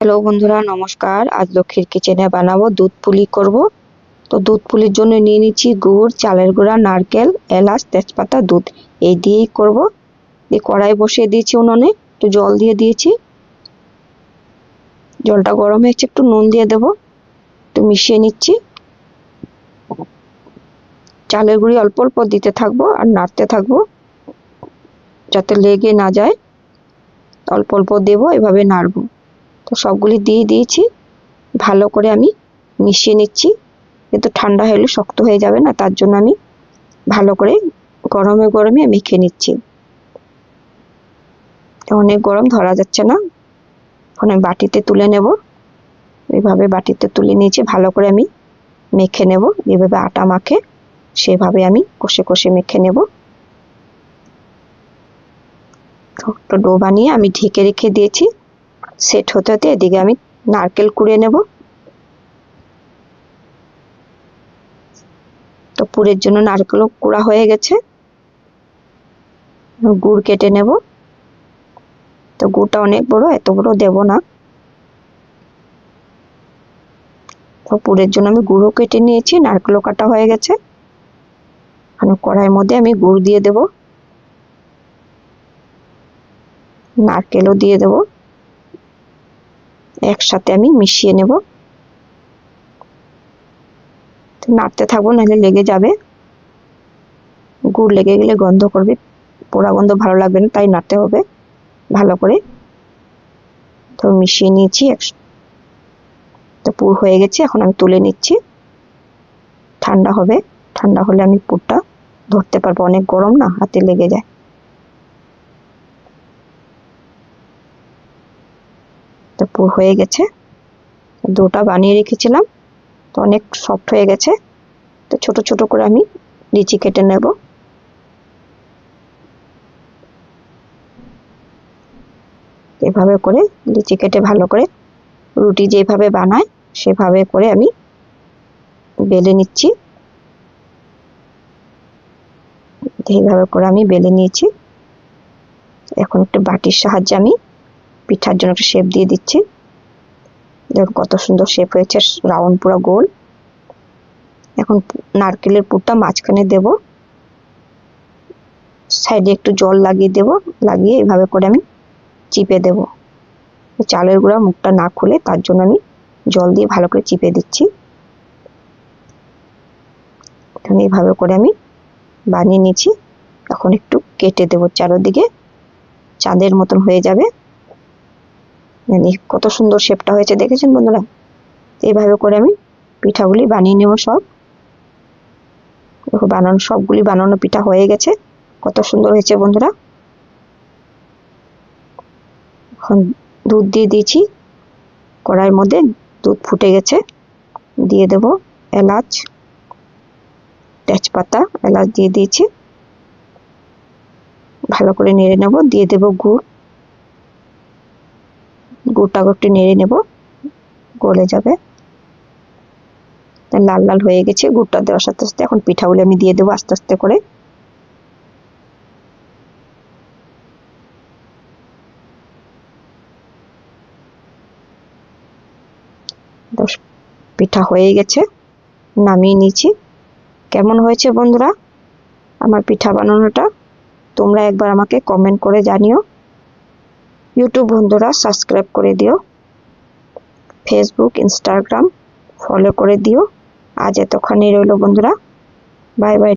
Hello বন্ধুরা, নমস্কার। আজ লক্ষ্মীর কিচেনে বানাবো দুধ পুলি করব। তো দুধ পুলির জন্য নিয়ে নিচ্ছি গুড়, চালের গুঁড়া, নারকেল, এলাচ, তেজপাতা, দুধ এই দিয়েই করব। এই কড়াই বসিয়ে দিয়েছি উনুনে, একটু জল দিয়ে দিয়েছি। জলটা গরম হয়েছে, একটু নুন দিয়ে দেবো, একটু মিশিয়ে নিচ্ছি। চালের গুঁড়ি অল্প অল্প দিতে থাকবো আর নাড়তে থাকবো যাতে লেগে না যায়। অল্প অল্প দেবো, এভাবে নাড়বো। তো সবগুলি দিয়ে দিয়েছি, ভালো করে আমি মিশিয়ে নিচ্ছি। কিন্তু ঠান্ডা হলে শক্ত হয়ে যাবে না, তার জন্য আমি ভালো করে গরমে গরমে মেখে নিচ্ছি। অনেক গরম, ধরা যাচ্ছে না। এখন আমি বাটিতে তুলে নেব। এইভাবে বাটিতে তুলে নিয়েছি, ভালো করে আমি মেখে নেব। যেভাবে আটা মাখে সেভাবে আমি কষে কষে মেখে নেব। একটা ডো বানিয়ে আমি ঢেকে রেখে দিয়েছি। সেট হতে হতে এদিকে আমি নারকেল কুড়িয়ে নেব। তো পুরের জন্য নারকেলও কুড়া হয়ে গেছে। গুড় কেটে নেব। তো গুড়টা অনেক বড়, এত বড় দেব না। তো পুরের জন্য আমি গুঁড়ো কেটে নিয়েছি, নারকেলও কাটা হয়ে গেছে। এখন কড়াইয়ের মধ্যে আমি গুড় দিয়ে দেব, নারকেলও দিয়ে দেব, একসাথে আমি মিশিয়ে নেব। নাড়তে থাকবো, নাহলে লেগে যাবে। গুড় লেগে গেলে গন্ধ করবে, পোড়া গন্ধ ভালো লাগবে না, তাই নাড়তে হবে ভালো করে। তো মিশিয়ে নিয়েছি। তো পুর হয়ে গেছে, এখন আমি তুলে নিচ্ছি। ঠান্ডা হবে, ঠান্ডা হলে আমি পুরটা ধরতে পারবো। অনেক গরম না, হাতে লেগে যায়। তো পুর হয়ে গেছে। ডোটা বানিয়ে রেখেছিলাম, তো অনেক সফট হয়ে গেছে। তো ছোট ছোট করে আমি লিচি কেটে নেব। এভাবে করে লিচি কেটে ভালো করে রুটি যেভাবে বানায় সেভাবে করে আমি বেলে নিচ্ছি। এইভাবে করে আমি বেলে নিয়েছি। এখন একটা বাটির সাহায্যে আমি পিঠার জন্য একটা শেপ দিয়ে দিচ্ছি। দেখুন কত সুন্দর শেপ হয়েছে, রাউন্ড পুরো গোল। এখন নারকেলের পুরটা মাঝখানে দেব, সাইডে একটু জল লাগিয়ে দেব, লাগিয়ে এভাবে করে আমি চিপে দেব। চালের গুঁড়া মুখটা না খুলে, তার জন্য আমি জল দিয়ে ভালো করে চিপে দিচ্ছি। এখন এইভাবে করে আমি বানিয়ে নিয়েছি। এখন একটু কেটে দেব, চারদিকে চাঁদের মতন হয়ে যাবে। কত সুন্দর শেপটা হয়েছে, দেখেছেন বন্ধুরা? এইভাবে করে আমি পিঠাগুলি বানিয়ে নেব সব। দেখো বানানো, সবগুলি বানানো পিঠা হয়ে গেছে। কত সুন্দর হয়েছে বন্ধুরা। এখন দুধ দিয়ে দিয়েছি কড়াইয়ের মধ্যে, দুধ ফুটে গেছে। দিয়ে দেব এলাচ, তেজপাতা, এলাচ দিয়ে দিয়েছি। ভালো করে নেড়ে নেব। দিয়ে দেব গুড়, গুড়টা একটু নেড়ে নেব, গলে যাবে। লাল লাল হয়ে গেছে গুড়টা দেওয়ার সাথে সাথে। এখন পিঠাগুলো আমি দিয়ে দেবো আস্তে আস্তে করে। পিঠা হয়ে গেছে, নামিয়ে নিয়েছি। কেমন হয়েছে বন্ধুরা আমার পিঠা বানানোটা? তোমরা একবার আমাকে কমেন্ট করে জানিও। ইউটিউব বন্ধুরা সাবস্ক্রাইব করে দিও, ফেসবুক, ইনস্টাগ্রাম ফলো করে দিও। আজ এতক্ষণই রইল বন্ধুরা, বাই বাই।